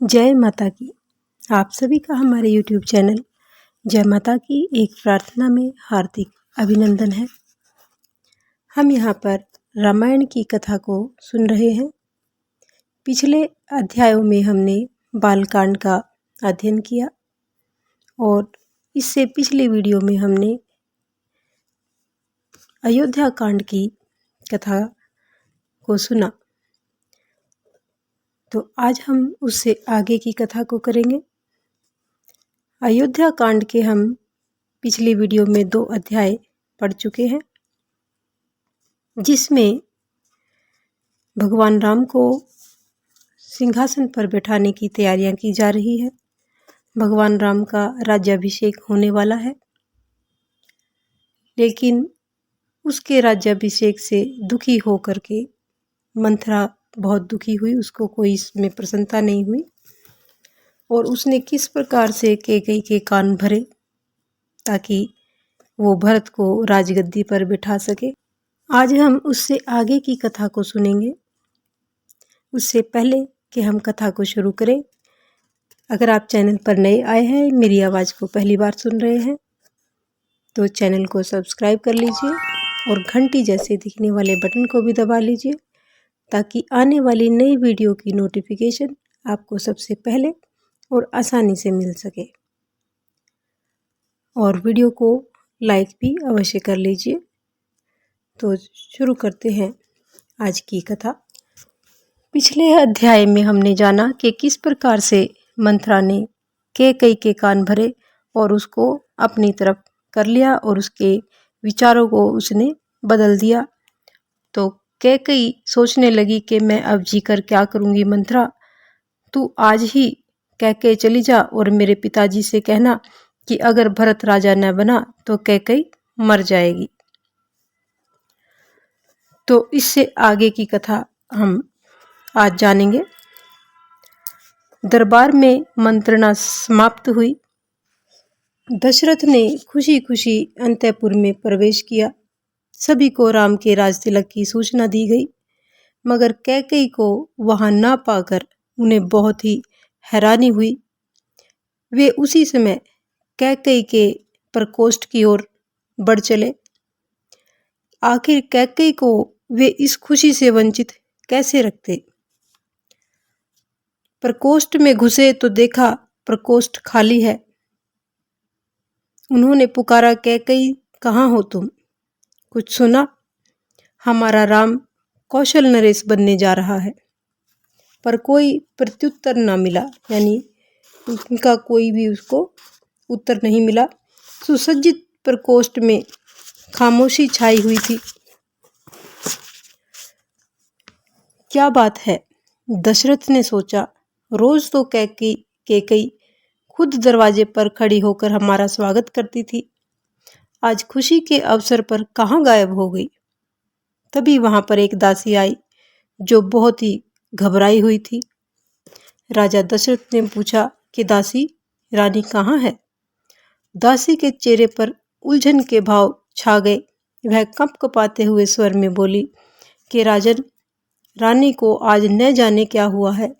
जय माता की। आप सभी का हमारे YouTube चैनल जय माता की एक प्रार्थना में हार्दिक अभिनंदन है। हम यहाँ पर रामायण की कथा को सुन रहे हैं। पिछले अध्यायों में हमने बालकांड का अध्ययन किया और इससे पिछले वीडियो में हमने अयोध्या कांड की कथा को सुना। तो आज हम उससे आगे की कथा को करेंगे। अयोध्या कांड के हम पिछली वीडियो में 2 अध्याय पढ़ चुके हैं, जिसमें भगवान राम को सिंहासन पर बैठाने की तैयारियां की जा रही है। भगवान राम का राज्याभिषेक होने वाला है, लेकिन उसके राज्याभिषेक से दुखी होकर के मंथरा बहुत दुखी हुई। उसको कोई इसमें प्रसन्नता नहीं हुई और उसने किस प्रकार से कैकेयी के कान भरे ताकि वो भरत को राजगद्दी पर बिठा सके। आज हम उससे आगे की कथा को सुनेंगे। उससे पहले कि हम कथा को शुरू करें, अगर आप चैनल पर नए आए हैं, मेरी आवाज़ को पहली बार सुन रहे हैं, तो चैनल को सब्सक्राइब कर लीजिए और घंटी जैसे दिखने वाले बटन को भी दबा लीजिए ताकि आने वाली नई वीडियो की नोटिफिकेशन आपको सबसे पहले और आसानी से मिल सके। और वीडियो को लाइक भी अवश्य कर लीजिए। तो शुरू करते हैं आज की कथा। पिछले अध्याय में हमने जाना कि किस प्रकार से मंथरा ने कैकेयी के कान भरे और उसको अपनी तरफ कर लिया और उसके विचारों को उसने बदल दिया। तो कैकेयी सोचने लगी कि मैं अब जीकर क्या करूँगी मंथरा, तू आज ही कैकेयी चली जा और मेरे पिताजी से कहना कि अगर भरत राजा न बना तो कैकेयी मर जाएगी। तो इससे आगे की कथा हम आज जानेंगे। दरबार में मंत्रणा समाप्त हुई। दशरथ ने खुशी खुशी अंतःपुर में प्रवेश किया। सभी को राम के राज तिलक की सूचना दी गई, मगर कैकेयी को वहां ना पाकर उन्हें बहुत ही हैरानी हुई। वे उसी समय कैकेयी के प्रकोष्ठ की ओर बढ़ चले। आखिर कैकेयी को वे इस खुशी से वंचित कैसे रखते। प्रकोष्ठ में घुसे तो देखा प्रकोष्ठ खाली है। उन्होंने पुकारा, कैकेयी कहाँ हो तुम? कुछ सुना? हमारा राम कौशल नरेश बनने जा रहा है। पर कोई प्रत्युत्तर न मिला, यानी उनका कोई भी उसको उत्तर नहीं मिला। सुसज्जित प्रकोष्ठ में खामोशी छाई हुई थी। क्या बात है, दशरथ ने सोचा। रोज तो कैकेयी खुद दरवाजे पर खड़ी होकर हमारा स्वागत करती थी, आज खुशी के अवसर पर कहाँ गायब हो गई। तभी वहां पर एक दासी आई जो बहुत ही घबराई हुई थी। राजा दशरथ ने पूछा कि दासी, रानी कहाँ है? दासी के चेहरे पर उलझन के भाव छा गए। वह कँपकँपाते हुए स्वर में बोली कि राजन, रानी को आज न जाने क्या हुआ है।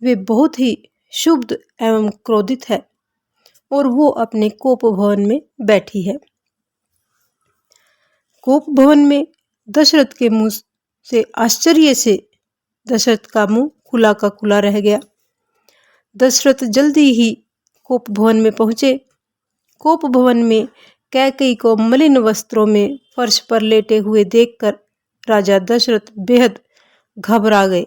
वे बहुत ही क्षुब्ध एवं क्रोधित है और वो अपने कोप भवन में बैठी है। कोप भवन में दशरथ के मुंह से आश्चर्य से दशरथ का मुंह खुला का खुला रह गया। दशरथ जल्दी ही कोप भवन में पहुंचे। कोप भवन में कैकेयी को मलिन वस्त्रों में फर्श पर लेटे हुए देखकर राजा दशरथ बेहद घबरा गए।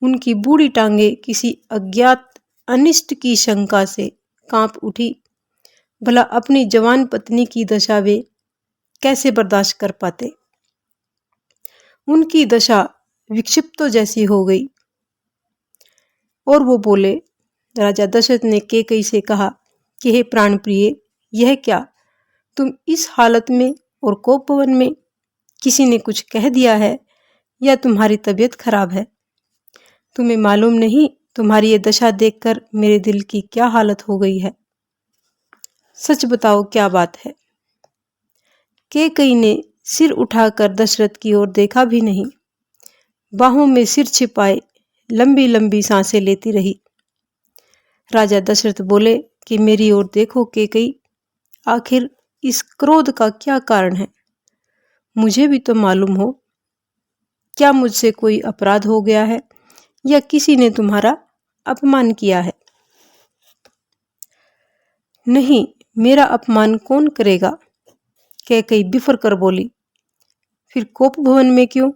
उनकी बूढ़ी टांगे किसी अज्ञात अनिष्ट की शंका से कांप उठी। भला अपनी जवान पत्नी की दशा वे कैसे बर्दाश्त कर पाते। उनकी दशा विक्षिप्तों जैसी हो गई और वो बोले। राजा दशरथ ने कैकेयी से कहा कि हे प्राण प्रिय, यह क्या, तुम इस हालत में और कोप भवन में? किसी ने कुछ कह दिया है या तुम्हारी तबीयत खराब है? तुम्हें मालूम नहीं तुम्हारी ये दशा देखकर मेरे दिल की क्या हालत हो गई है। सच बताओ क्या बात है। कैकेयी ने सिर उठाकर दशरथ की ओर देखा भी नहीं। बाहों में सिर छिपाए लंबी लंबी सांसें लेती रही। राजा दशरथ बोले कि मेरी ओर देखो कैकेयी, आखिर इस क्रोध का क्या कारण है? मुझे भी तो मालूम हो। क्या मुझसे कोई अपराध हो गया है या किसी ने तुम्हारा अपमान किया है? नहीं, मेरा अपमान कौन करेगा? कैकेयी बिफर कर बोली। फिर कोप भवन में क्यों?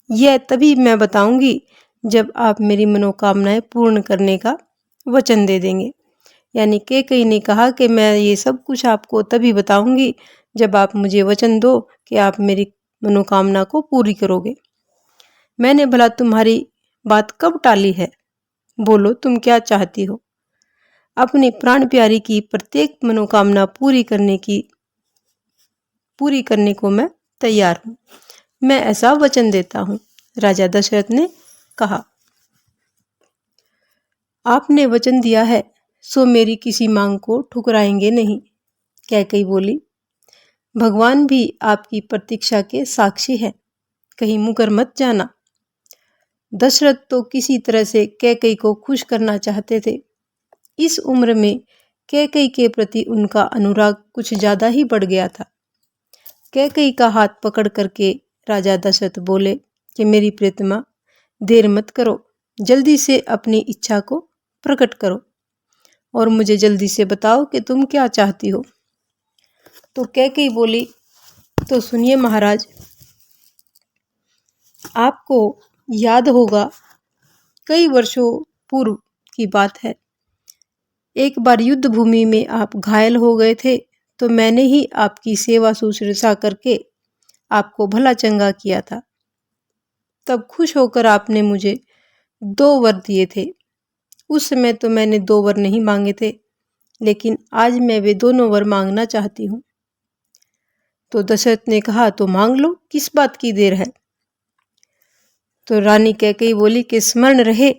यह तभी मैं बताऊंगी जब आप मेरी मनोकामनाएं पूर्ण करने का वचन दे देंगे। यानी कैकेयी ने कहा कि मैं ये सब कुछ आपको तभी बताऊंगी जब आप मुझे वचन दो कि आप मेरी मनोकामना को पूरी करोगे। मैंने भला तुम्हारी बात कब टाली है? बोलो, तुम क्या चाहती हो? अपनी प्राण प्यारी की प्रत्येक मनोकामना पूरी करने को मैं तैयार हूं। मैं ऐसा वचन देता हूं। राजा दशरथ ने कहा, आपने वचन दिया है सो मेरी किसी मांग को ठुकराएंगे नहीं। कैकेयी बोली, भगवान भी आपकी प्रतीक्षा के साक्षी है, कहीं मुकर मत जाना। दशरथ तो किसी तरह से कैकेयी को खुश करना चाहते थे। इस उम्र में कैकेयी के प्रति उनका अनुराग कुछ ज्यादा ही बढ़ गया था। कैकेयी का हाथ पकड़ करके राजा दशरथ बोले कि मेरी प्रियतमा, देर मत करो, जल्दी से अपनी इच्छा को प्रकट करो और मुझे जल्दी से बताओ कि तुम क्या चाहती हो। तो कैकेयी बोली, तो सुनिए महाराज, आपको याद होगा कई वर्षों पूर्व की बात है। एक बार युद्ध भूमि में आप घायल हो गए थे तो मैंने ही आपकी सेवा शुश्रूषा करके आपको भला चंगा किया था। तब खुश होकर आपने मुझे 2 वर दिए थे। उस समय तो मैंने 2 वर नहीं मांगे थे, लेकिन आज मैं वे दोनों वर मांगना चाहती हूँ। तो दशरथ ने कहा, तो मांग लो, किस बात की देर है। तो रानी कैकेयी बोली कि स्मरण रहे,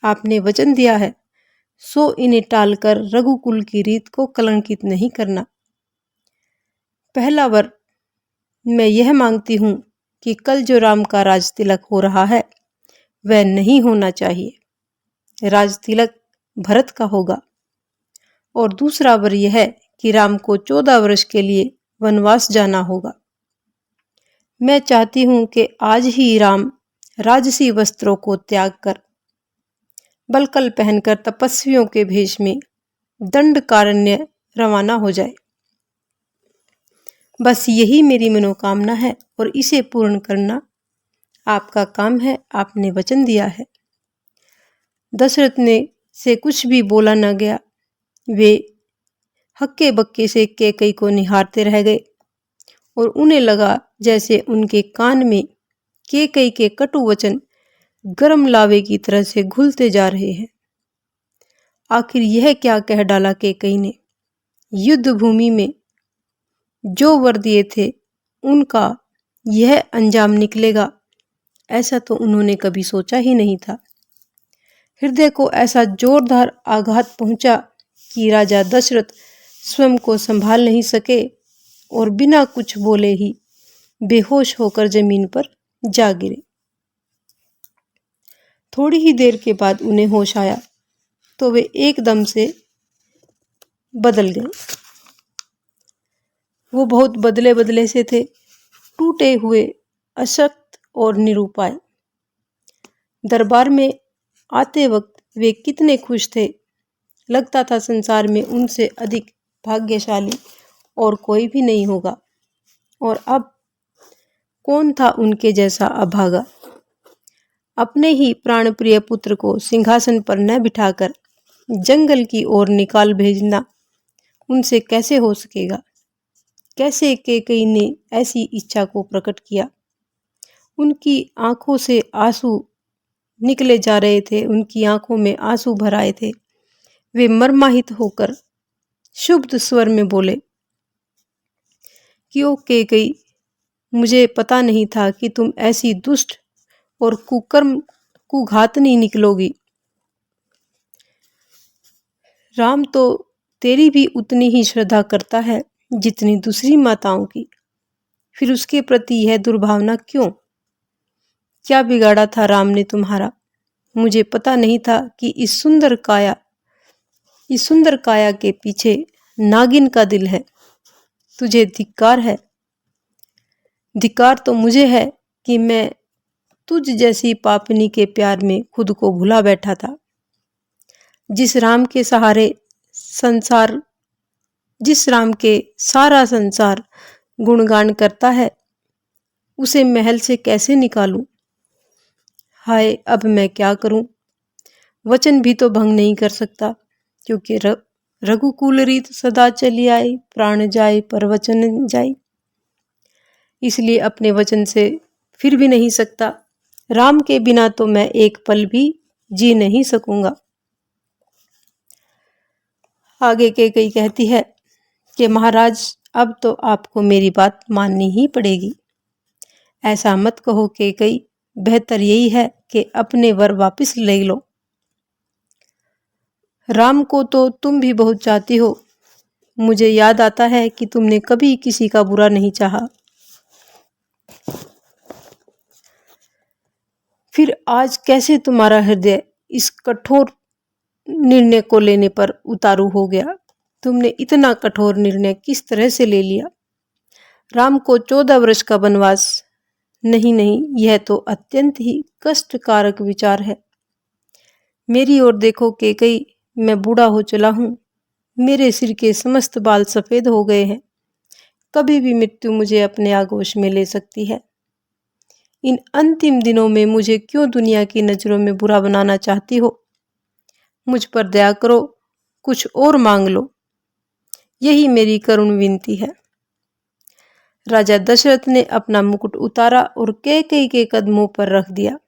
आपने वचन दिया है सो इन्हें टालकर रघुकुल की रीत को कलंकित नहीं करना। पहला वर मैं यह मांगती हूँ कि कल जो राम का राज तिलक हो रहा है वह नहीं होना चाहिए। राज तिलक भरत का होगा। और दूसरा वर यह है कि राम को 14 वर्ष के लिए वनवास जाना होगा। मैं चाहती हूँ कि आज ही राम राजसी वस्त्रों को त्याग कर बलकल पहनकर तपस्वियों के भेष में दंडकारण्य रवाना हो जाए। बस यही मेरी मनोकामना है और इसे पूर्ण करना आपका काम है, आपने वचन दिया है। दशरथ ने से कुछ भी बोला न गया। वे हक्के बक्के से कैकेयी को निहारते रह गए और उन्हें लगा जैसे उनके कान में कैकेयी के कटु वचन गर्म लावे की तरह से घुलते जा रहे हैं। आखिर यह क्या कह डाला कैकेयी ने? युद्ध भूमि में जो वर दिए थे उनका यह अंजाम निकलेगा, ऐसा तो उन्होंने कभी सोचा ही नहीं था। हृदय को ऐसा जोरदार आघात पहुंचा कि राजा दशरथ स्वयं को संभाल नहीं सके और बिना कुछ बोले ही बेहोश होकर जमीन पर जा गिरे। थोड़ी ही देर के बाद उन्हें होश आया तो वे एकदम से बदल गए। वो बहुत बदले बदले से थे, टूटे हुए, अशक्त और निरुपाय। दरबार में आते वक्त वे कितने खुश थे। लगता था संसार में उनसे अधिक भाग्यशाली और कोई भी नहीं होगा। और अब कौन था उनके जैसा अभागा? अपने ही प्राणप्रिय पुत्र को सिंहासन पर न बिठाकर जंगल की ओर निकाल भेजना उनसे कैसे हो सकेगा? कैसे कैकेयी ने ऐसी इच्छा को प्रकट किया? उनकी आंखों से आंसू निकले जा रहे थे, उनकी आंखों में आंसू भर आए थे। वे मर्माहित होकर शुद्ध स्वर में बोले, क्यों कैकेयी, मुझे पता नहीं था कि तुम ऐसी दुष्ट और कुकर्म कुघातनी निकलोगी। राम तो तेरी भी उतनी ही श्रद्धा करता है जितनी दूसरी माताओं की, फिर उसके प्रति यह दुर्भावना क्यों? क्या बिगाड़ा था राम ने तुम्हारा? मुझे पता नहीं था कि इस सुंदर काया के पीछे नागिन का दिल है। तुझे धिक्कार है। धिक्कार तो मुझे है कि मैं तुझ जैसी पापनी के प्यार में खुद को भुला बैठा था। जिस राम के सारा संसार गुणगान करता है, उसे महल से कैसे निकालूं? हाय, अब मैं क्या करूं? वचन भी तो भंग नहीं कर सकता, क्योंकि रघुकुल रीत सदा चली आई, प्राण जाए पर वचन जाए। इसलिए अपने वचन से फिर भी नहीं सकता। राम के बिना तो मैं एक पल भी जी नहीं सकूंगा। आगे कैकेयी कहती है कि महाराज, अब तो आपको मेरी बात माननी ही पड़ेगी। ऐसा मत कहो कैकेयी, बेहतर यही है कि अपने वर वापस ले लो। राम को तो तुम भी बहुत चाहती हो। मुझे याद आता है कि तुमने कभी किसी का बुरा नहीं चाहा। फिर आज कैसे तुम्हारा हृदय इस कठोर निर्णय को लेने पर उतारू हो गया? तुमने इतना कठोर निर्णय किस तरह से ले लिया? राम को 14 वर्ष का वनवास? नहीं नहीं, यह तो अत्यंत ही कष्टकारक विचार है। मेरी ओर देखो कैकेयी, मैं बूढ़ा हो चला हूँ। मेरे सिर के समस्त बाल सफेद हो गए हैं। कभी भी मृत्यु मुझे अपने आगोश में ले सकती है। इन अंतिम दिनों में मुझे क्यों दुनिया की नजरों में बुरा बनाना चाहती हो? मुझ पर दया करो, कुछ और मांग लो। यही मेरी करुण विनती है। राजा दशरथ ने अपना मुकुट उतारा और कैकेयी के कदमों पर रख दिया।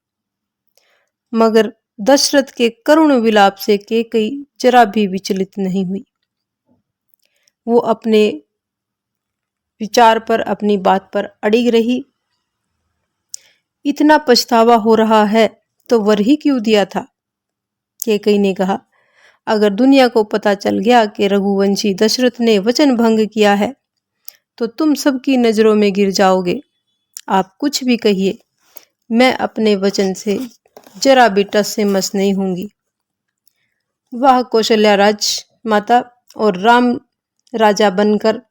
मगर दशरथ के करुण विलाप से कैकेयी जरा भी विचलित नहीं हुई। वो अपने विचार पर, अपनी बात पर अड़िग रही। इतना पछतावा हो रहा है तो वर ही क्यों दिया था? कैकेयी ने कहा, अगर दुनिया को पता चल गया कि रघुवंशी दशरथ ने वचन भंग किया है तो तुम सबकी नजरों में गिर जाओगे। आप कुछ भी कहिए, मैं अपने वचन से जरा भी टस से मस नहीं होंगी। वह कौशल्या राजमाता और राम राजा बनकर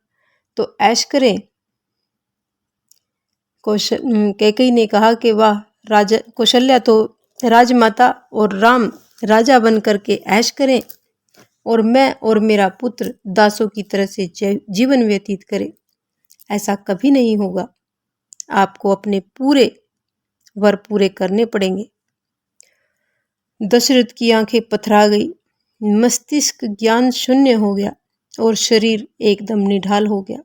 तो ऐश करें। कैकेयी ने कहा कि वाह, कौशल्या तो राजमाता और राम राजा बनकर के ऐश करें और मैं और मेरा पुत्र दासों की तरह से जीवन व्यतीत करें। ऐसा कभी नहीं होगा। आपको अपने पूरे वर पूरे करने पड़ेंगे। दशरथ की आंखें पथरा गई, मस्तिष्क ज्ञान शून्य हो गया और शरीर एकदम निढाल हो गया।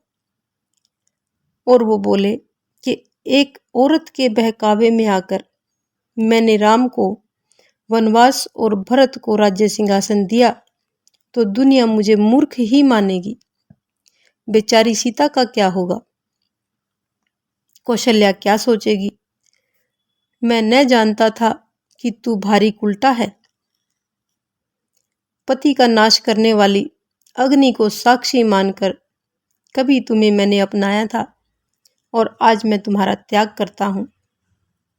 और वो बोले कि एक औरत के बहकावे में आकर मैंने राम को वनवास और भरत को राज्य सिंहासन दिया तो दुनिया मुझे मूर्ख ही मानेगी। बेचारी सीता का क्या होगा? कौशल्या क्या सोचेगी? मैं न जानता था कि तू भारी उल्टा है। पति का नाश करने वाली अग्नि को साक्षी मानकर कभी तुम्हें मैंने अपनाया था और आज मैं तुम्हारा त्याग करता हूँ।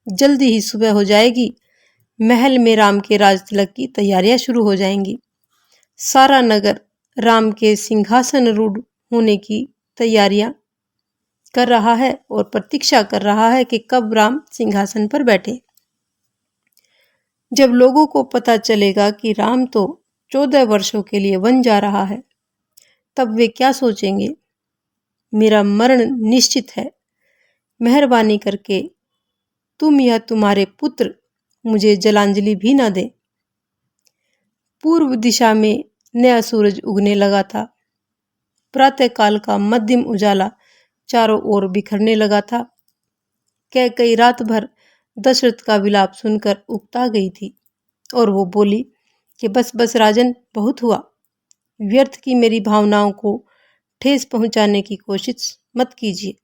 जल्दी ही सुबह हो जाएगी। महल में राम के राज तिलक की तैयारियां शुरू हो जाएंगी। सारा नगर राम के सिंहासन रूढ़ होने की तैयारियां कर रहा है और प्रतीक्षा कर रहा है कि कब राम सिंहासन पर बैठे। जब लोगों को पता चलेगा कि राम तो 14 वर्षों के लिए वन जा रहा है, तब वे क्या सोचेंगे? मेरा मरण निश्चित है। मेहरबानी करके तुम या तुम्हारे पुत्र मुझे जलांजलि भी न दें। पूर्व दिशा में नया सूरज उगने लगा था। प्रातःकाल का मध्यम उजाला चारों ओर बिखरने लगा था। कैकेयी रात भर दशरथ का विलाप सुनकर उकता गई थी और वो बोली कि बस बस राजन, बहुत हुआ। व्यर्थ की मेरी भावनाओं को ठेस पहुंचाने की कोशिश मत कीजिए।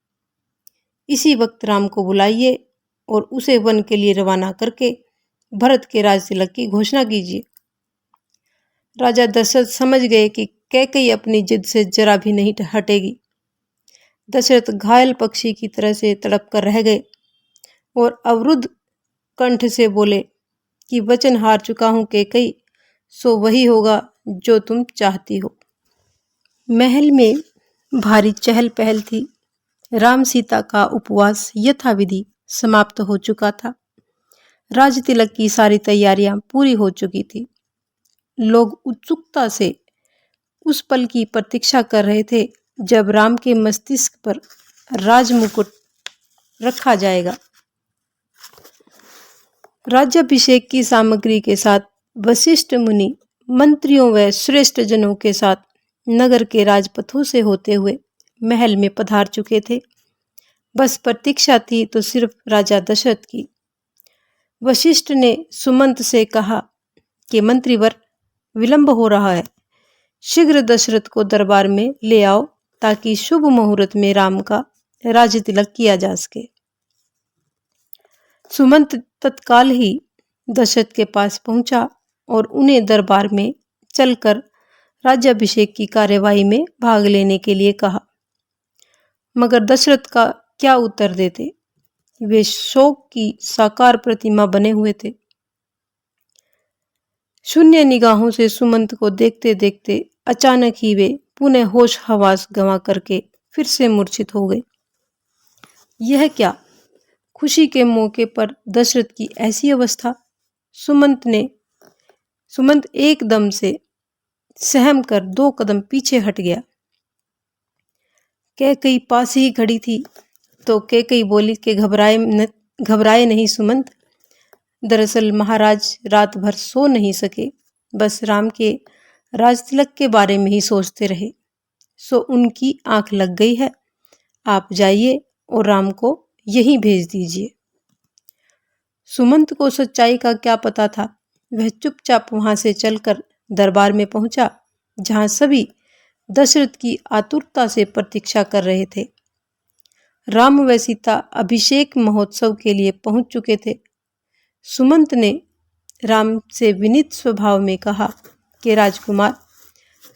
इसी वक्त राम को बुलाइए और उसे वन के लिए रवाना करके भरत के राज तिलक की घोषणा कीजिए। राजा दशरथ समझ गए कि कैकेयी अपनी जिद से जरा भी नहीं हटेगी। दशरथ घायल पक्षी की तरह से तड़प कर रह गए और अवरुद्ध कंठ से बोले कि वचन हार चुका हूं कैकई, सो वही होगा जो तुम चाहती हो। महल में भारी चहल पहल थी। राम सीता का उपवास यथाविधि समाप्त हो चुका था। राज तिलक की सारी तैयारियां पूरी हो चुकी थी। लोग उत्सुकता से उस पल की प्रतीक्षा कर रहे थे जब राम के मस्तिष्क पर राजमुकुट रखा जाएगा। राज्याभिषेक की सामग्री के साथ वशिष्ठ मुनि मंत्रियों व श्रेष्ठ जनों के साथ नगर के राजपथों से होते हुए महल में पधार चुके थे। बस प्रतीक्षा थी तो सिर्फ राजा दशरथ की। वशिष्ठ ने सुमंत से कहा कि मंत्रीवर, विलंब हो रहा है, शीघ्र दशरथ को दरबार में ले आओ ताकि शुभ मुहूर्त में राम का राज तिलक किया जा सके। सुमंत तत्काल ही दशरथ के पास पहुंचा और उन्हें दरबार में चलकर राज्याभिषेक की कार्यवाही में भाग लेने के लिए कहा। मगर दशरथ का क्या उत्तर देते? वे शोक की साकार प्रतिमा बने हुए थे। शून्य निगाहों से सुमंत को देखते देखते अचानक ही वे पुनः होश हवास गंवा करके फिर से मूर्छित हो गए। यह क्या? खुशी के मौके पर दशरथ की ऐसी अवस्था? सुमंत एकदम से सहम कर 2 कदम पीछे हट गया। कैकई पास ही खड़ी थी तो कैकई बोली कि घबराए नहीं सुमंत। दरअसल महाराज रात भर सो नहीं सके, बस राम के राजतिलक के बारे में ही सोचते रहे, सो उनकी आंख लग गई है। आप जाइए और राम को यहीं भेज दीजिए। सुमंत को सच्चाई का क्या पता था। वह चुपचाप वहां से चलकर दरबार में पहुंचा जहां सभी दशरथ की आतुरता से प्रतीक्षा कर रहे थे। राम व सीता अभिषेक महोत्सव के लिए पहुंच चुके थे। सुमंत ने राम से विनीत स्वभाव में कहा कि राजकुमार,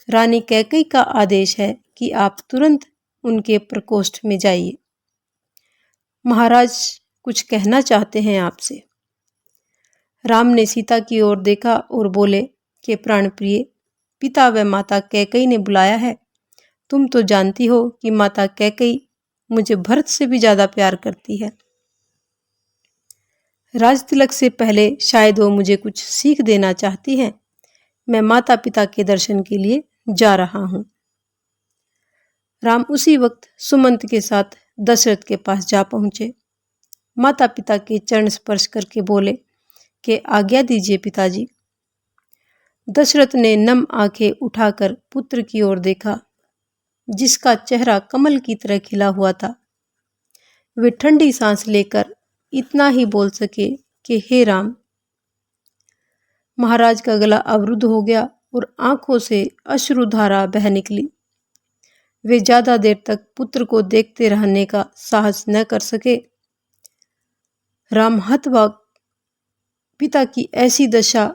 रानी कैकई का आदेश है कि आप तुरंत उनके प्रकोष्ठ में जाइए। महाराज कुछ कहना चाहते हैं आपसे। राम ने सीता की ओर देखा और बोले कि प्राणप्रिय, पिता व माता कैकई ने बुलाया है। तुम तो जानती हो कि माता कैकई मुझे भरत से भी ज्यादा प्यार करती है। राजतिलक से पहले शायद वो मुझे कुछ सीख देना चाहती हैं। मैं माता पिता के दर्शन के लिए जा रहा हूं। राम उसी वक्त सुमंत के साथ दशरथ के पास जा पहुंचे। माता पिता के चरण स्पर्श करके बोले कि आज्ञा दीजिए पिताजी। दशरथ ने नम आंखें उठाकर पुत्र की ओर देखा, जिसका चेहरा कमल की तरह खिला हुआ था। वे ठंडी सांस लेकर इतना ही बोल सके कि हे राम। महाराज का गला अवरुद्ध हो गया और आंखों से अश्रुधारा बह निकली। वे ज्यादा देर तक पुत्र को देखते रहने का साहस न कर सके। राम हतवाक। पिता की ऐसी दशा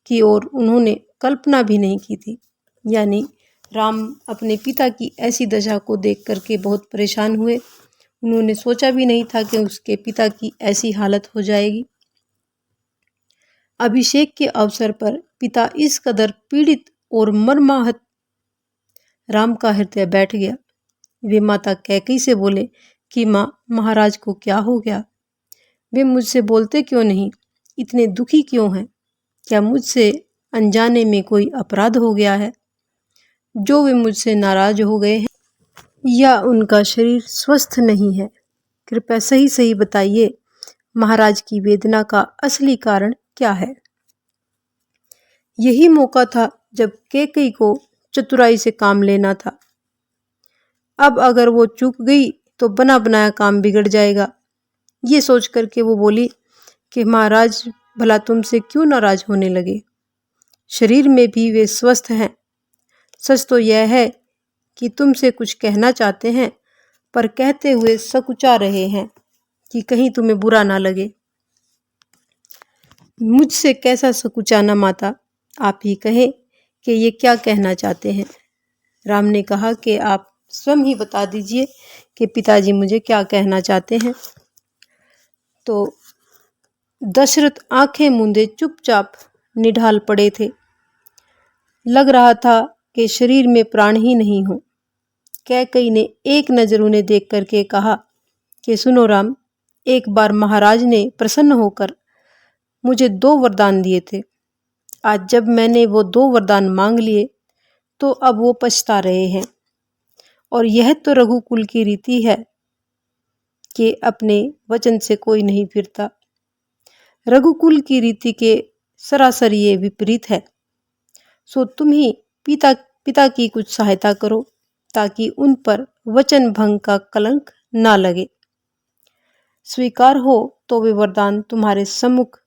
की ओर उन्होंने कल्पना भी नहीं की थी। यानी राम अपने पिता की ऐसी दशा को देख करके बहुत परेशान हुए। उन्होंने सोचा भी नहीं था कि उसके पिता की ऐसी हालत हो जाएगी। अभिषेक के अवसर पर पिता इस कदर पीड़ित और मर्माहत। राम का हृदय बैठ गया। वे माता कैकई से बोले कि माँ, महाराज को क्या हो गया? वे मुझसे बोलते क्यों नहीं? इतने दुखी क्यों हैं? क्या मुझसे अनजाने में कोई अपराध हो गया है जो वे मुझसे नाराज हो गए हैं, या उनका शरीर स्वस्थ नहीं है? कृपया सही सही बताइए, महाराज की वेदना का असली कारण क्या है? यही मौका था जब कैकई को चतुराई से काम लेना था। अब अगर वो चूक गई तो बना बनाया काम बिगड़ जाएगा। ये सोच करके वो बोली कि महाराज, भला तुमसे क्यों नाराज होने लगे? शरीर में भी वे स्वस्थ हैं। सच तो यह है कि तुमसे कुछ कहना चाहते हैं, पर कहते हुए सकुचा रहे हैं कि कहीं तुम्हें बुरा ना लगे। मुझसे कैसा सकुचाना माता, आप ही कहें कि ये क्या कहना चाहते हैं। राम ने कहा कि आप स्वयं ही बता दीजिए कि पिताजी मुझे क्या कहना चाहते हैं। तो दशरथ आंखें मूंदे चुपचाप निढाल पड़े थे। लग रहा था कि शरीर में प्राण ही नहीं हो। कैकई ने एक नजर उन्हें देख करके कहा कि सुनो राम, एक बार महाराज ने प्रसन्न होकर मुझे 2 वरदान दिए थे। आज जब मैंने वो 2 वरदान मांग लिए तो अब वो पछता रहे हैं। और यह तो रघुकुल की रीति है कि अपने वचन से कोई नहीं फिरता। रघुकुल की रीति के सरासर ये विपरीत है। सो तुम ही पिता की कुछ सहायता करो ताकि उन पर वचन भंग का कलंक ना लगे। स्वीकार हो तो वे वरदान तुम्हारे सम्मुख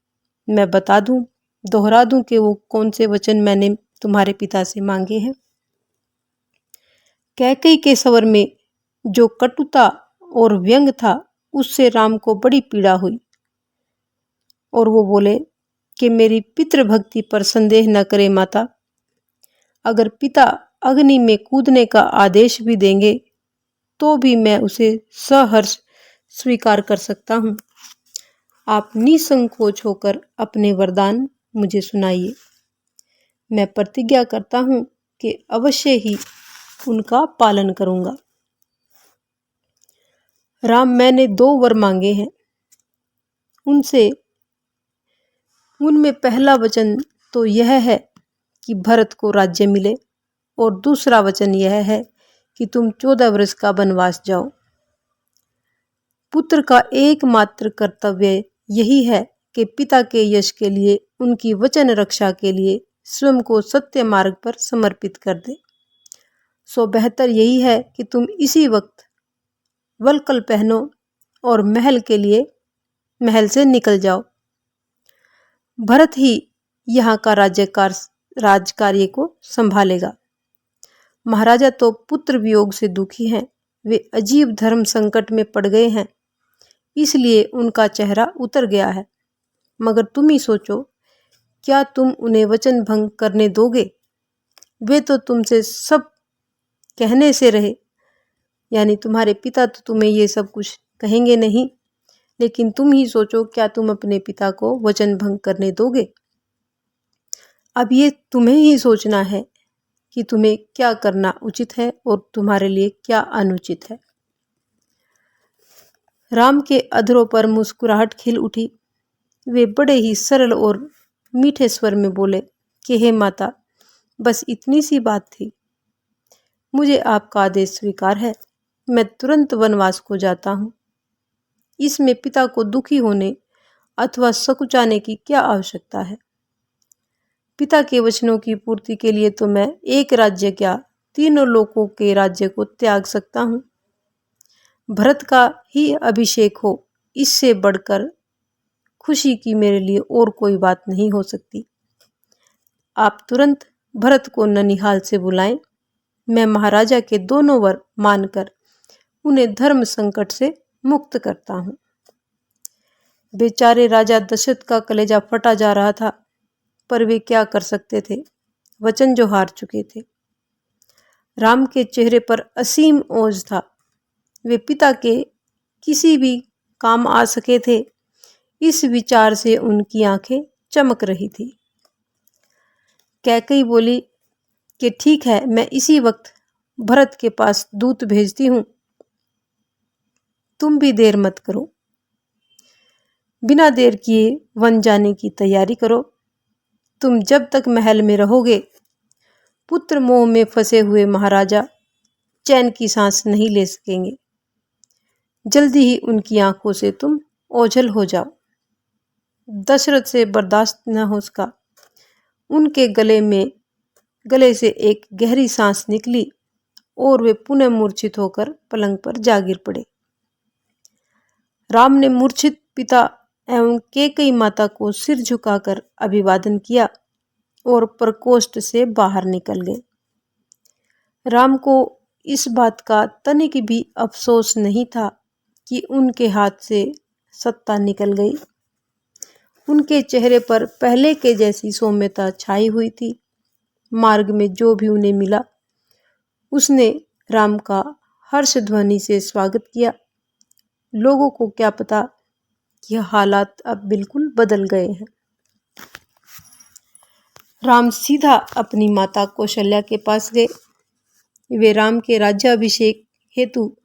मैं बता दूं, दोहरा दूं कि वो कौन से वचन मैंने तुम्हारे पिता से मांगे हैं। कैकई के स्वर में जो कटुता और व्यंग था उससे राम को बड़ी पीड़ा हुई और वो बोले कि मेरी पितृभक्ति पर संदेह न करे माता। अगर पिता अग्नि में कूदने का आदेश भी देंगे तो भी मैं उसे सहर्ष स्वीकार कर सकता हूँ। आप निसंकोच होकर अपने वरदान मुझे सुनाइए। मैं प्रतिज्ञा करता हूँ कि अवश्य ही उनका पालन करूँगा। राम, मैंने 2 वर मांगे हैं। उनमें पहला वचन तो यह है कि भरत को राज्य मिले और दूसरा वचन यह है कि तुम 14 वर्ष का वनवास जाओ। पुत्र का एकमात्र कर्तव्य यही है कि पिता के यश के लिए, उनकी वचन रक्षा के लिए स्वयं को सत्य मार्ग पर समर्पित कर दे। सो बेहतर यही है कि तुम इसी वक्त वल्कल पहनो और महल से निकल जाओ। भरत ही यहाँ का राजकार्य को संभालेगा। महाराजा तो पुत्र वियोग से दुखी हैं। वे अजीब धर्म संकट में पड़ गए हैं, इसलिए उनका चेहरा उतर गया है। मगर तुम ही सोचो, क्या तुम उन्हें वचन भंग करने दोगे? वे तो तुमसे सब कहने से रहे, यानी तुम्हारे पिता तो तुम्हें ये सब कुछ कहेंगे नहीं, लेकिन तुम ही सोचो, क्या तुम अपने पिता को वचन भंग करने दोगे? अब ये तुम्हें ही सोचना है कि तुम्हें क्या करना उचित है और तुम्हारे लिए क्या अनुचित है। राम के अधरों पर मुस्कुराहट खिल उठी। वे बड़े ही सरल और मीठे स्वर में बोले कि हे माता, बस इतनी सी बात थी। मुझे आपका आदेश स्वीकार है। मैं तुरंत वनवास को जाता हूँ। इसमें पिता को दुखी होने अथवा सकुचाने की क्या आवश्यकता है? पिता के वचनों की पूर्ति के लिए तो मैं एक राज्य क्या 3 लोकों के राज्य को त्याग सकता हूँ। भरत का ही अभिषेक हो, इससे बढ़कर खुशी की मेरे लिए और कोई बात नहीं हो सकती। आप तुरंत भरत को ननिहाल से बुलाएं। मैं महाराजा के दोनों वर मानकर उन्हें धर्म संकट से मुक्त करता हूँ। बेचारे राजा दशरथ का कलेजा फटा जा रहा था, पर वे क्या कर सकते थे? वचन जो हार चुके थे। राम के चेहरे पर असीम ओज था। वे पिता के किसी भी काम आ सके थे, इस विचार से उनकी आंखें चमक रही थी। कैकई बोली कि ठीक है, मैं इसी वक्त भरत के पास दूत भेजती हूँ। तुम भी देर मत करो। बिना देर किए वन जाने की तैयारी करो। तुम जब तक महल में रहोगे, पुत्र मोह में फंसे हुए महाराजा चैन की सांस नहीं ले सकेंगे। जल्दी ही उनकी आंखों से तुम ओझल हो जाओ। दशरथ से बर्दाश्त न हो सका। उनके गले से एक गहरी सांस निकली और वे पुनः मूर्छित होकर पलंग पर जा गिर पड़े। राम ने मूर्छित पिता एवं कैकई माता को सिर झुकाकर अभिवादन किया और प्रकोष्ठ से बाहर निकल गए। राम को इस बात का तनिक भी अफसोस नहीं था कि उनके हाथ से सत्ता निकल गई। उनके चेहरे पर पहले के जैसी सौम्यता छाई हुई थी। मार्ग में जो भी उन्हें मिला, उसने राम का हर्ष ध्वनि से स्वागत किया। लोगों को क्या पता यह हालात अब बिल्कुल बदल गए हैं। राम सीधा अपनी माता कौशल्या के पास गए। वे राम के राज्याभिषेक हेतु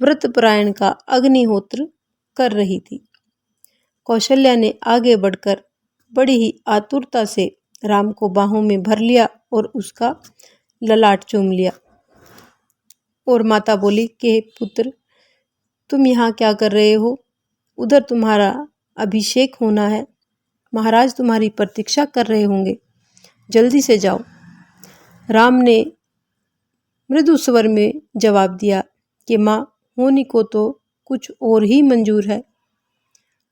व्रतपरायण का अग्निहोत्र कर रही थी। कौशल्या ने आगे बढ़कर बड़ी ही आतुरता से राम को बाहों में भर लिया और उसका ललाट चूम लिया। और माता बोली कि पुत्र, तुम यहाँ क्या कर रहे हो? उधर तुम्हारा अभिषेक होना है, महाराज तुम्हारी प्रतीक्षा कर रहे होंगे, जल्दी से जाओ। राम ने मृदु स्वर में जवाब दिया कि माँ, होनी को तो कुछ और ही मंजूर है।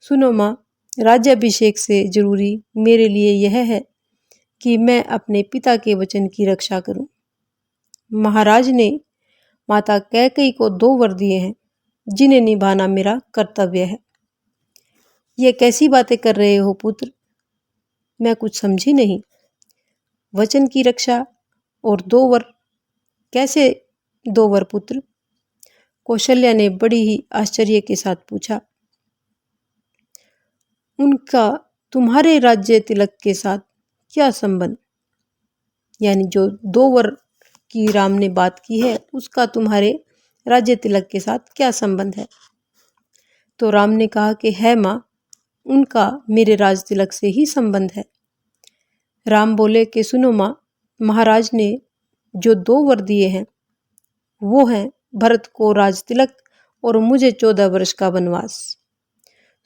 सुनो माँ, राज्याभिषेक से जरूरी मेरे लिए यह है कि मैं अपने पिता के वचन की रक्षा करूं। महाराज ने माता कैकेयी को 2 वर दिए हैं जिन्हें निभाना मेरा कर्तव्य है। ये कैसी बातें कर रहे हो पुत्र? मैं कुछ समझी नहीं। वचन की रक्षा और 2 वर? कैसे 2 वर पुत्र? कौशल्या ने बड़ी ही आश्चर्य के साथ पूछा। उनका तुम्हारे राज्य तिलक के साथ क्या संबंध? यानी जो 2 वर की राम ने बात की है उसका तुम्हारे राज्य तिलक के साथ क्या संबंध है? तो राम ने कहा कि है माँ, उनका मेरे राज तिलक से ही संबंध है। राम बोले कि सुनो माँ, महाराज ने जो 2 वर दिए हैं वो हैं भरत को राज तिलक और मुझे 14 वर्ष का वनवास।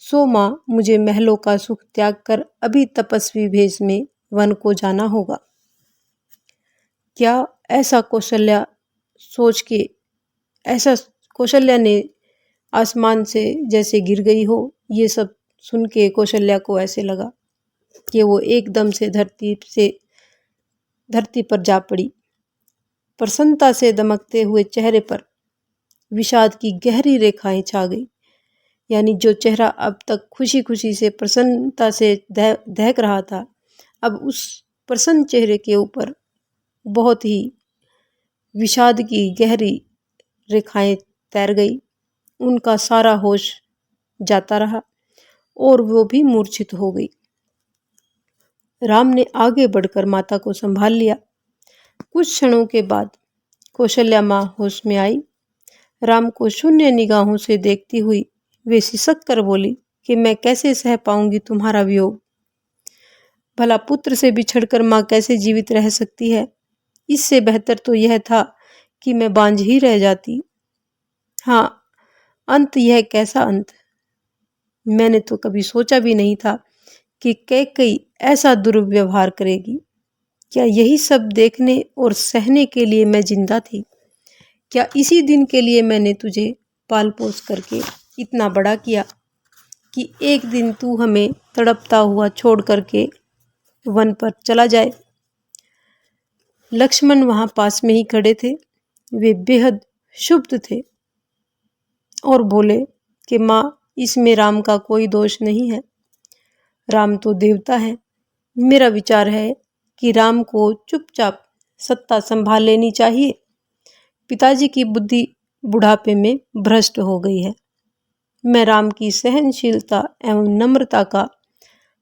सो माँ, मुझे महलों का सुख त्याग कर अभी तपस्वी भेष में वन को जाना होगा। क्या ऐसा कौशल्या ने आसमान से जैसे गिर गई हो। ये सब सुन के कौशल्या को ऐसे लगा कि वो एकदम से धरती पर जा पड़ी। प्रसन्नता से दमकते हुए चेहरे पर विषाद की गहरी रेखाएं छा गई। यानी जो चेहरा अब तक खुशी खुशी से प्रसन्नता से दहक रहा था, अब उस प्रसन्न चेहरे के ऊपर बहुत ही विषाद की गहरी रेखाएं तैर गई। उनका सारा होश जाता रहा और वो भी मूर्छित हो गई। राम ने आगे बढ़कर माता को संभाल लिया। कुछ क्षणों के बाद कौशल्या माँ होश में आई। राम को शून्य निगाहों से देखती हुई वे सिसक कर बोली कि मैं कैसे सह पाऊंगी तुम्हारा वियोग। भला पुत्र से बिछड़कर माँ कैसे जीवित रह सकती है? इससे बेहतर तो यह था कि मैं बांझ ही रह जाती। हाँ, अंत यह कैसा अंत? मैंने तो कभी सोचा भी नहीं था कि कैकेयी ऐसा दुर्व्यवहार करेगी। क्या यही सब देखने और सहने के लिए मैं जिंदा थी? क्या इसी दिन के लिए मैंने तुझे पाल पोस करके इतना बड़ा किया कि एक दिन तू हमें तड़पता हुआ छोड़ करके वन पर चला जाए? लक्ष्मण वहां पास में ही खड़े थे। वे बेहद क्षुब्ध थे और बोले कि माँ, इसमें राम का कोई दोष नहीं है। राम तो देवता है। मेरा विचार है कि राम को चुपचाप सत्ता संभाल लेनी चाहिए। पिताजी की बुद्धि बुढ़ापे में भ्रष्ट हो गई है। मैं राम की सहनशीलता एवं नम्रता का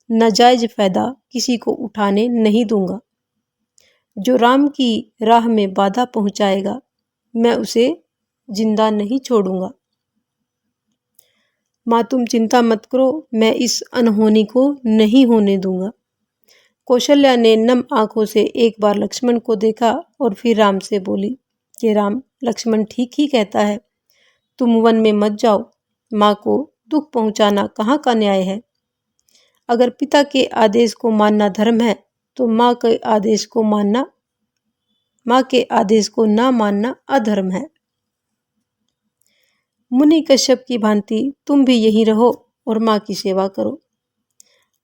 नाजायज फायदा किसी को उठाने नहीं दूंगा। जो राम की राह में बाधा पहुंचाएगा, मैं उसे जिंदा नहीं छोड़ूंगा। माँ, तुम चिंता मत करो, मैं इस अनहोनी को नहीं होने दूंगा। कौशल्या ने नम आंखों से एक बार लक्ष्मण को देखा और फिर राम से बोली कि राम, लक्ष्मण ठीक ही कहता है, तुम वन में मत जाओ। माँ को दुख पहुंचाना कहाँ का न्याय है? अगर पिता के आदेश को मानना धर्म है तो माँ के आदेश को ना मानना अधर्म है। मुनि कश्यप की भांति तुम भी यहीं रहो और माँ की सेवा करो।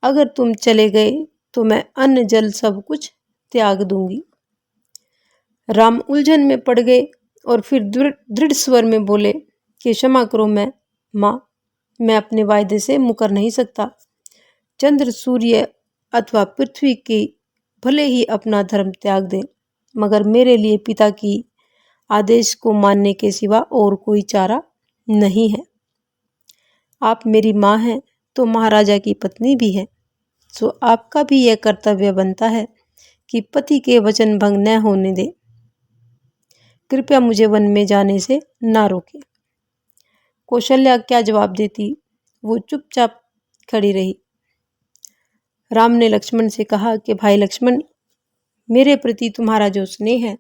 अगर तुम चले गए तो मैं अन्न जल सब कुछ त्याग दूंगी। राम उलझन में पड़ गए और फिर दृढ़ स्वर में बोले कि क्षमा करो माँ, मैं अपने वायदे से मुकर नहीं सकता। चंद्र, सूर्य अथवा पृथ्वी की भले ही अपना धर्म त्याग दे, मगर मेरे लिए पिता की आदेश को मानने के सिवा और कोई चारा नहीं है। आप मेरी माँ हैं तो महाराजा की पत्नी भी है, सो आपका भी यह कर्तव्य बनता है कि पति के वचन भंग न होने दे। कृपया मुझे वन में जाने से ना रोके। कौशल्या क्या जवाब देती, वो चुपचाप खड़ी रही। राम ने लक्ष्मण से कहा कि भाई लक्ष्मण, मेरे प्रति तुम्हारा जो स्नेह है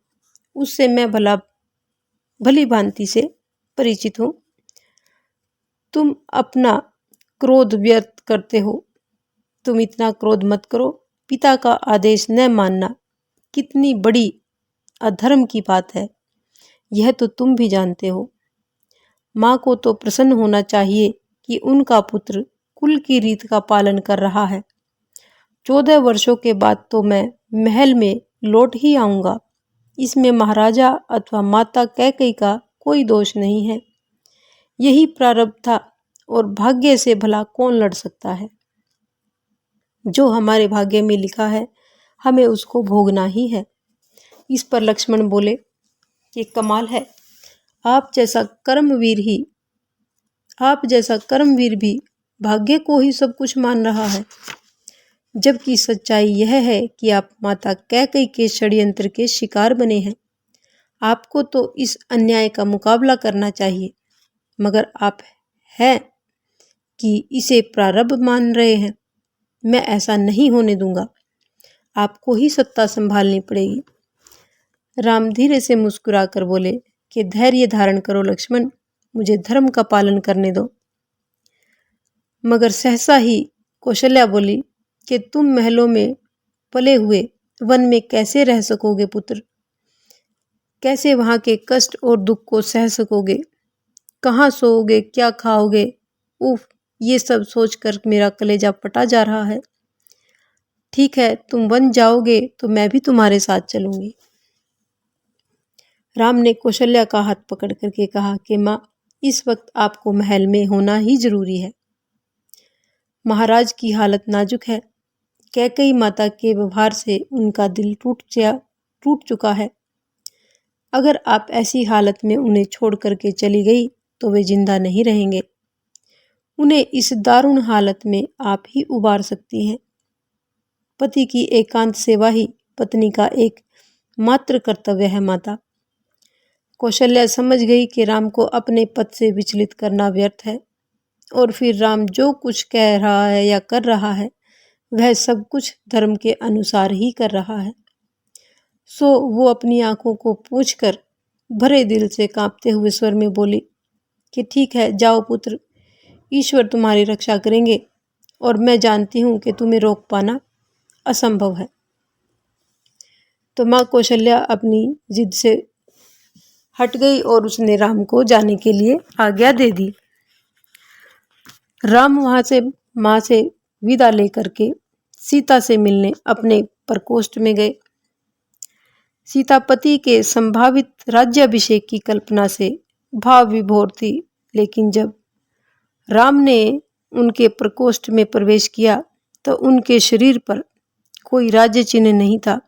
उससे मैं भली भांति से परिचित हूँ। तुम अपना क्रोध व्यर्थ करते हो। तुम इतना क्रोध मत करो। पिता का आदेश न मानना कितनी बड़ी अधर्म की बात है, यह तो तुम भी जानते हो। माँ को तो प्रसन्न होना चाहिए कि उनका पुत्र कुल की रीत का पालन कर रहा है। 14 वर्षों के बाद तो मैं महल में लौट ही आऊंगा। इसमें महाराजा अथवा माता कैकेयी का कोई दोष नहीं है। यही प्रारब्ध था और भाग्य से भला कौन लड़ सकता है। जो हमारे भाग्य में लिखा है हमें उसको भोगना ही है। इस पर लक्ष्मण बोले कि कमाल है, आप जैसा कर्मवीर भी भाग्य को ही सब कुछ मान रहा है, जबकि सच्चाई यह है कि आप माता कैकेयी के षड्यंत्र के शिकार बने हैं। आपको तो इस अन्याय का मुकाबला करना चाहिए, मगर आप हैं कि इसे प्रारब्ध मान रहे हैं। मैं ऐसा नहीं होने दूंगा। आपको ही सत्ता संभालनी पड़ेगी। राम धीरे से मुस्कुराकर बोले कि धैर्य धारण करो लक्ष्मण, मुझे धर्म का पालन करने दो। मगर सहसा ही कौशल्या बोली कि तुम महलों में पले हुए वन में कैसे रह सकोगे पुत्र? कैसे वहां के कष्ट और दुख को सह सकोगे? कहाँ सोओगे, क्या खाओगे? उफ, ये सब सोचकर मेरा कलेजा फटा जा रहा है। ठीक है, तुम वन जाओगे तो मैं भी तुम्हारे साथ चलूंगी। राम ने कौशल्या का हाथ पकड़ करके कहा कि माँ, इस वक्त आपको महल में होना ही जरूरी है। महाराज की हालत नाजुक है। कैकेयी माता के व्यवहार से उनका दिल टूट चुका है। अगर आप ऐसी हालत में उन्हें छोड़ करके चली गई तो वे जिंदा नहीं रहेंगे। उन्हें इस दारुण हालत में आप ही उबार सकती हैं। पति की एकांत सेवा ही पत्नी का एक मात्र कर्तव्य है माता। कौशल्या समझ गई कि राम को अपने पद से विचलित करना व्यर्थ है, और फिर राम जो कुछ कह रहा है या कर रहा है वह सब कुछ धर्म के अनुसार ही कर रहा है। सो वो अपनी आंखों को पोंछकर भरे दिल से कांपते हुए स्वर में बोली कि ठीक है, जाओ पुत्र, ईश्वर तुम्हारी रक्षा करेंगे, और मैं जानती हूँ कि तुम्हें रोक पाना असंभव है। तो माँ कौशल्या अपनी जिद से हट गई और उसने राम को जाने के लिए आज्ञा दे दी। राम वहां से माँ से विदा लेकर के सीता से मिलने अपने प्रकोष्ठ में गए। सीता पति के संभावित राज्याभिषेक की कल्पना से भाव विभोर थी, लेकिन जब राम ने उनके प्रकोष्ठ में प्रवेश किया तो उनके शरीर पर कोई राज्य चिन्ह नहीं था,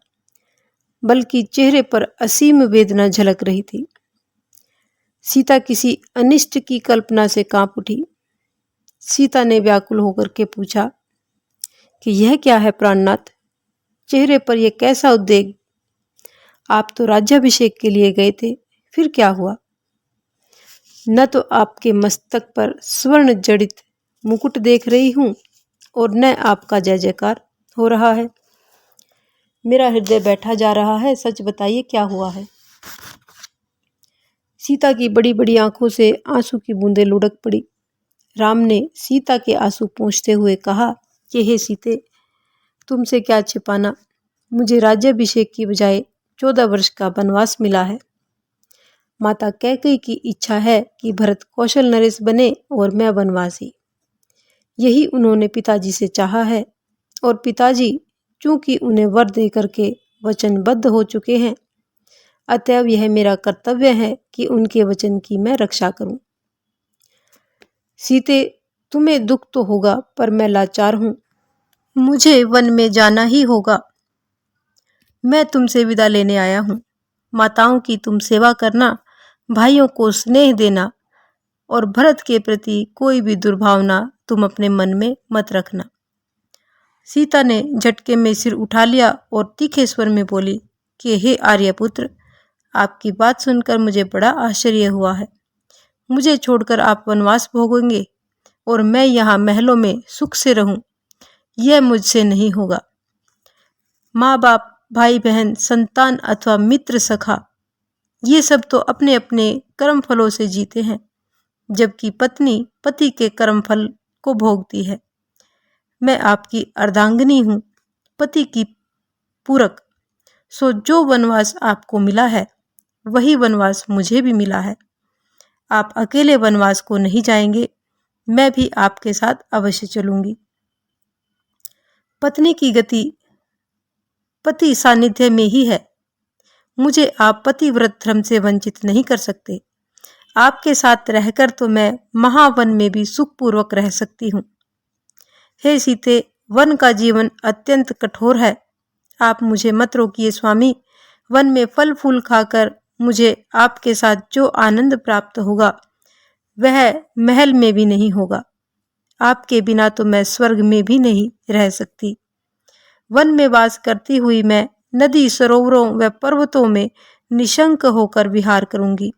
बल्कि चेहरे पर असीम वेदना झलक रही थी। सीता किसी अनिष्ट की कल्पना से कांप उठी। सीता ने व्याकुल होकर के पूछा कि यह क्या है प्राणनाथ, चेहरे पर यह कैसा उद्वेग? आप तो राज्याभिषेक के लिए गए थे, फिर क्या हुआ? न तो आपके मस्तक पर स्वर्ण जड़ित मुकुट देख रही हूं और न आपका जय जयकार हो रहा है। मेरा हृदय बैठा जा रहा है। सच बताइए, क्या हुआ है? सीता की बड़ी बड़ी आंखों से आंसू की बूंदें लुढ़क पड़ी। राम ने सीता के आंसू पोंछते हुए कहा कि हे सीते, तुमसे क्या छिपाना, मुझे राज्याभिषेक की बजाय 14 वर्ष का वनवास मिला है। माता कैकेयी की इच्छा है कि भरत कौशल नरेश बने और मैं वनवासी। यही उन्होंने पिताजी से चाहा है, और पिताजी चूंकि उन्हें वर दे करके वचनबद्ध हो चुके हैं, अतएव यह मेरा कर्तव्य है कि उनके वचन की मैं रक्षा करूं। सीते, तुम्हें दुख तो होगा, पर मैं लाचार हूं। मुझे वन में जाना ही होगा। मैं तुमसे विदा लेने आया हूं। माताओं की तुम सेवा करना, भाइयों को स्नेह देना और भरत के प्रति कोई भी दुर्भावना तुम अपने मन में मत रखना। सीता ने झटके में सिर उठा लिया और तीखे स्वर में बोली कि हे आर्यपुत्र, आपकी बात सुनकर मुझे बड़ा आश्चर्य हुआ है। मुझे छोड़कर आप वनवास भोगेंगे और मैं यहाँ महलों में सुख से रहूं, यह मुझसे नहीं होगा। माँ बाप, भाई बहन, संतान अथवा मित्र सखा, ये सब तो अपने अपने कर्म फलों से जीते हैं, जबकि पत्नी पति के कर्म फल को भोगती है। मैं आपकी अर्धांगिनी हूँ, पति की पूरक। सो जो वनवास आपको मिला है वही वनवास मुझे भी मिला है। आप अकेले वनवास को नहीं जाएंगे, मैं भी आपके साथ अवश्य चलूंगी। पत्नी की गति पति सानिध्य में ही है। मुझे आप पतिव्रत धर्म से वंचित नहीं कर सकते। आपके साथ रहकर तो मैं महावन में भी सुखपूर्वक रह सकती हूँ। हे सीते, वन का जीवन अत्यंत कठोर है। आप मुझे मत रोकिए स्वामी। वन में फल फूल खाकर मुझे आपके साथ जो आनंद प्राप्त होगा वह महल में भी नहीं होगा। आपके बिना तो मैं स्वर्ग में भी नहीं रह सकती। वन में वास करती हुई मैं नदी, सरोवरों व पर्वतों में निशंक होकर विहार करूंगी।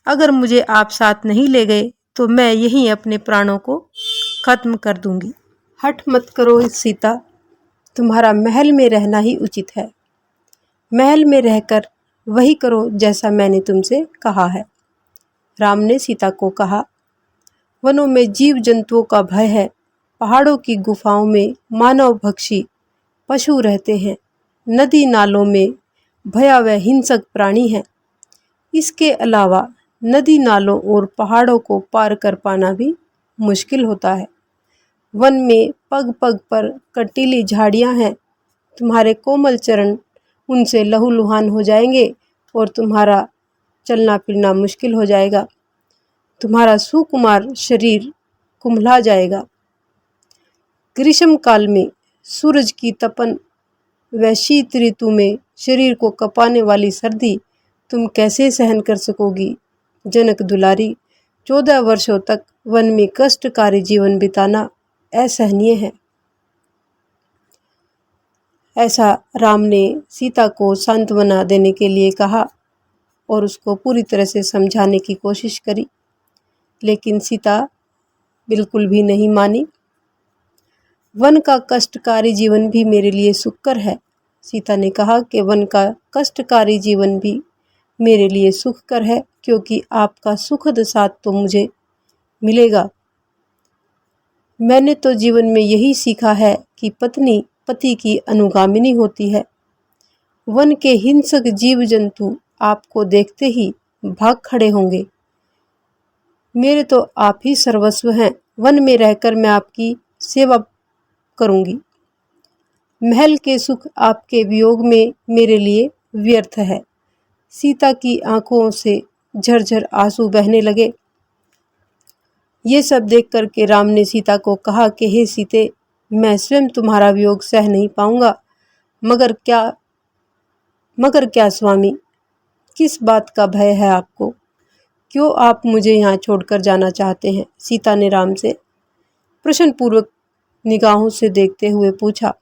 अगर मुझे आप साथ नहीं ले गए तो मैं यहीं अपने प्राणों को खत्म कर दूंगी। हठ मत करो सीता, तुम्हारा महल में रहना ही उचित है। महल में रहकर वही करो जैसा मैंने तुमसे कहा है। राम ने सीता को कहा, वनों में जीव जंतुओं का भय है। पहाड़ों की गुफाओं में मानव भक्षी पशु रहते हैं। नदी नालों में भयावह हिंसक प्राणी हैं। इसके अलावा नदी नालों और पहाड़ों को पार कर पाना भी मुश्किल होता है। वन में पग पग पर कटीली झाड़ियां हैं। तुम्हारे कोमल चरण उनसे लहूलुहान हो जाएंगे और तुम्हारा चलना फिरना मुश्किल हो जाएगा। तुम्हारा सुकुमार शरीर कुम्हला जाएगा। ग्रीष्म काल में सूरज की तपन व शीत ऋतु में शरीर को कपाने वाली सर्दी तुम कैसे सहन कर सकोगी। जनक दुलारी, 14 वर्षों तक वन में कष्टकारी जीवन बिताना असहनीय है। ऐसा राम ने सीता को सांत्वना देने के लिए कहा और उसको पूरी तरह से समझाने की कोशिश करी, लेकिन सीता बिल्कुल भी नहीं मानी। वन का कष्टकारी जीवन भी मेरे लिए सुखकर है। सीता ने कहा कि वन का कष्टकारी जीवन भी मेरे लिए सुखकर है, क्योंकि आपका सुखद साथ तो मुझे मिलेगा। मैंने तो जीवन में यही सीखा है कि पत्नी पति की अनुगामिनी होती है। वन के हिंसक जीव जंतु आपको देखते ही भाग खड़े होंगे। मेरे तो आप ही सर्वस्व हैं। वन में रहकर मैं आपकी सेवा करूंगी। महल के सुख आपके वियोग में मेरे लिए व्यर्थ है। सीता की आंखों से झरझर आंसू बहने लगे। ये सब देख करके राम ने सीता को कहा कि हे सीते, मैं स्वयं तुम्हारा वियोग सह नहीं पाऊंगा, मगर क्या स्वामी, किस बात का भय है आपको? क्यों आप मुझे यहाँ छोड़कर जाना चाहते हैं? सीता ने राम से प्रश्नपूर्वक निगाहों से देखते हुए पूछा।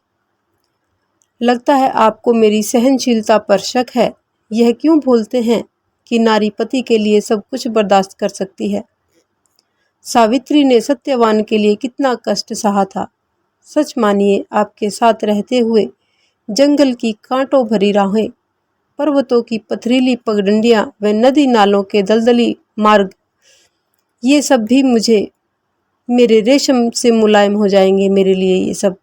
लगता है आपको मेरी सहनशीलता पर शक है। यह क्यों बोलते हैं कि नारी पति के लिए सब कुछ बर्दाश्त कर सकती है? सावित्री ने सत्यवान के लिए कितना कष्ट सहा था। सच मानिए, आपके साथ रहते हुए जंगल की कांटों भरी राहें, पर्वतों की पथरीली पगडंडियां व नदी नालों के दलदली मार्ग, ये सब भी मुझे मेरे रेशम से मुलायम हो जाएंगे मेरे लिए। ये सब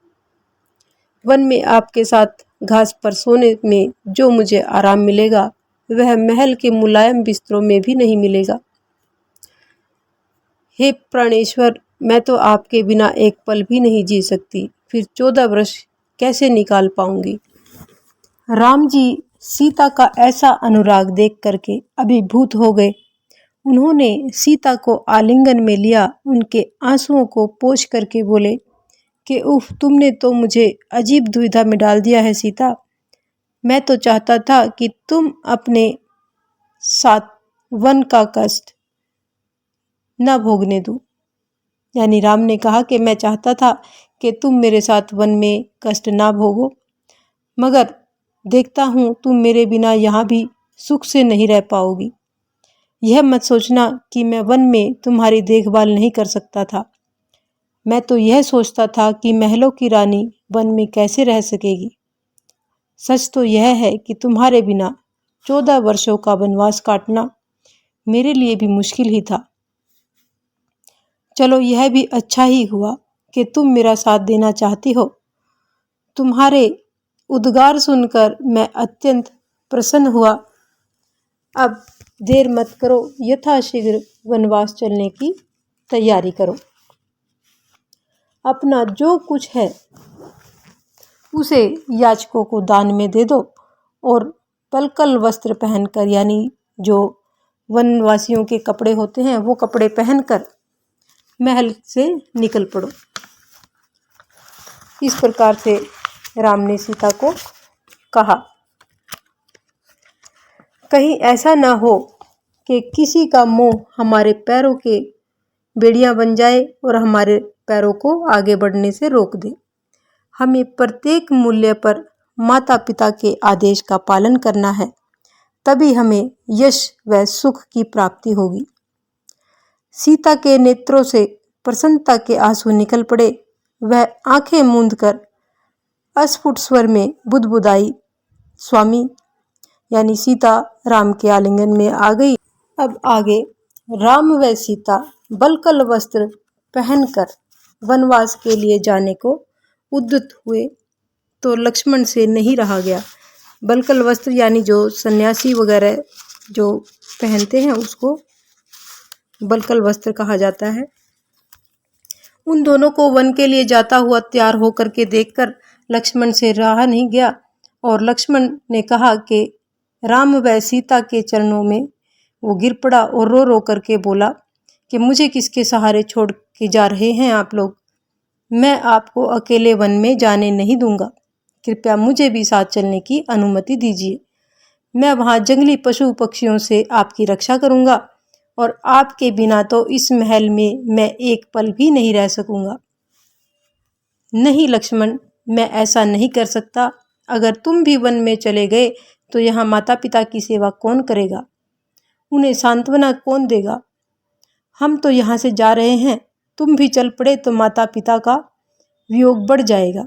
वन में आपके साथ घास पर सोने में जो मुझे आराम मिलेगा वह महल के मुलायम बिस्तरों में भी नहीं मिलेगा। हे प्राणेश्वर, मैं तो आपके बिना एक पल भी नहीं जी सकती, फिर 14 वर्ष कैसे निकाल पाऊंगी। राम जी सीता का ऐसा अनुराग देख करके अभिभूत हो गए। उन्होंने सीता को आलिंगन में लिया, उनके आंसुओं को पोंछ करके बोले कि उफ, तुमने तो मुझे अजीब दुविधा में डाल दिया है सीता। मैं तो चाहता था कि तुम अपने साथ वन का कष्ट न भोगने दूं। यानी राम ने कहा कि मैं चाहता था कि तुम मेरे साथ वन में कष्ट ना भोगो, मगर देखता हूँ तुम मेरे बिना यहाँ भी सुख से नहीं रह पाओगी। यह मत सोचना कि मैं वन में तुम्हारी देखभाल नहीं कर सकता था। मैं तो यह सोचता था कि महलों की रानी वन में कैसे रह सकेगी। सच तो यह है कि तुम्हारे बिना 14 वर्षों का वनवास काटना मेरे लिए भी मुश्किल ही था। चलो, यह भी अच्छा ही हुआ कि तुम मेरा साथ देना चाहती हो। तुम्हारे उद्गार सुनकर मैं अत्यंत प्रसन्न हुआ। अब देर मत करो, यथाशीघ्र वनवास चलने की तैयारी करो। अपना जो कुछ है उसे याचकों को दान में दे दो और पलकल वस्त्र पहनकर, यानी जो वनवासियों के कपड़े होते हैं वो कपड़े पहनकर महल से निकल पड़ो। इस प्रकार से राम ने सीता को कहा। कहीं ऐसा ना हो कि किसी का मोह हमारे पैरों के बेड़ियां बन जाए और हमारे पैरों को आगे बढ़ने से रोक दे। हमें प्रत्येक मूल्य पर माता पिता के आदेश का पालन करना है, तभी हमें यश व सुख की प्राप्ति होगी। सीता के नेत्रों से प्रसन्नता के आंसू निकल पड़े। वह आंखें मूंदकर अस्फुट स्वर में बुदबुदाई। स्वामी, यानी सीता राम के आलिंगन में आ गई। अब आगे राम व सीता बलकल वस्त्र पहनकर वनवास के लिए जाने को उद्युक्त हुए तो लक्ष्मण से नहीं रहा गया। बलकल वस्त्र यानी जो सन्यासी वगैरह जो पहनते हैं उसको बलकल वस्त्र कहा जाता है। उन दोनों को वन के लिए जाता हुआ तैयार होकर के देखकर लक्ष्मण से रहा नहीं गया और लक्ष्मण ने कहा कि राम व सीता के चरणों में वो गिर पड़ा और रो रो करके बोला कि मुझे किसके सहारे छोड़ के जा रहे हैं आप लोग। मैं आपको अकेले वन में जाने नहीं दूंगा। कृपया मुझे भी साथ चलने की अनुमति दीजिए। मैं वहाँ जंगली पशु पक्षियों से आपकी रक्षा करूंगा और आपके बिना तो इस महल में मैं एक पल भी नहीं रह सकूंगा। नहीं लक्ष्मण, मैं ऐसा नहीं कर सकता। अगर तुम भी वन में चले गए तो यहाँ माता पिता की सेवा कौन करेगा? उन्हें सांत्वना कौन देगा? हम तो यहाँ से जा रहे हैं, तुम भी चल पड़े तो माता पिता का वियोग बढ़ जाएगा।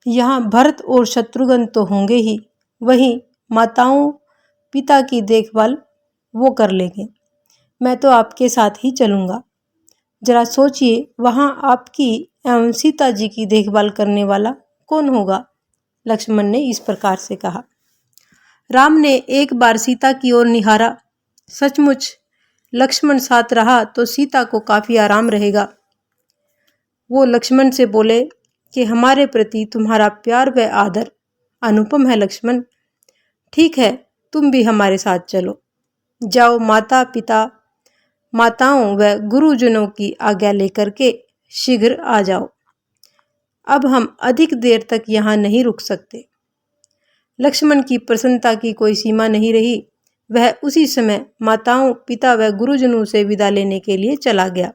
यहाँ भरत और शत्रुघ्न तो होंगे ही, वहीं माताओं पिता की देखभाल वो कर लेंगे। मैं तो आपके साथ ही चलूँगा। जरा सोचिए, वहाँ आपकी एवं सीता जी की देखभाल करने वाला कौन होगा? लक्ष्मण ने इस प्रकार से कहा। राम ने एक बार सीता की ओर निहारा। सचमुच लक्ष्मण साथ रहा तो सीता को काफी आराम रहेगा। वो लक्ष्मण से बोले कि हमारे प्रति तुम्हारा प्यार व आदर अनुपम है लक्ष्मण। ठीक है, तुम भी हमारे साथ चलो। जाओ, माता पिता माताओं व गुरुजनों की आज्ञा लेकर के शीघ्र आ जाओ। अब हम अधिक देर तक यहाँ नहीं रुक सकते। लक्ष्मण की प्रसन्नता की कोई सीमा नहीं रही। वह उसी समय माताओं पिता व गुरुजनों से विदा लेने के लिए चला गया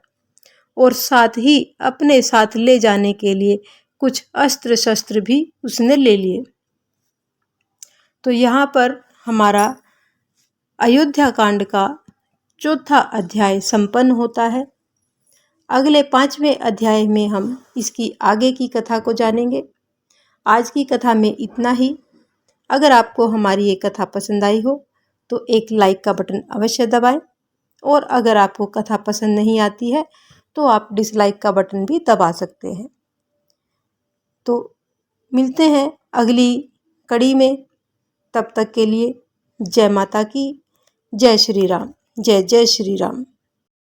और साथ ही अपने साथ ले जाने के लिए कुछ अस्त्र शस्त्र भी उसने ले लिए। तो यहाँ पर हमारा अयोध्या कांड का चौथा अध्याय संपन्न होता है। अगले 5वें अध्याय में हम इसकी आगे की कथा को जानेंगे। आज की कथा में इतना ही। अगर आपको हमारी ये कथा पसंद आई हो तो एक लाइक का बटन अवश्य दबाएं और अगर आपको कथा पसंद नहीं आती है तो आप डिसलाइक का बटन भी दबा सकते हैं। तो मिलते हैं अगली कड़ी में। तब तक के लिए जय माता की, जय श्री राम, जय जय श्री राम।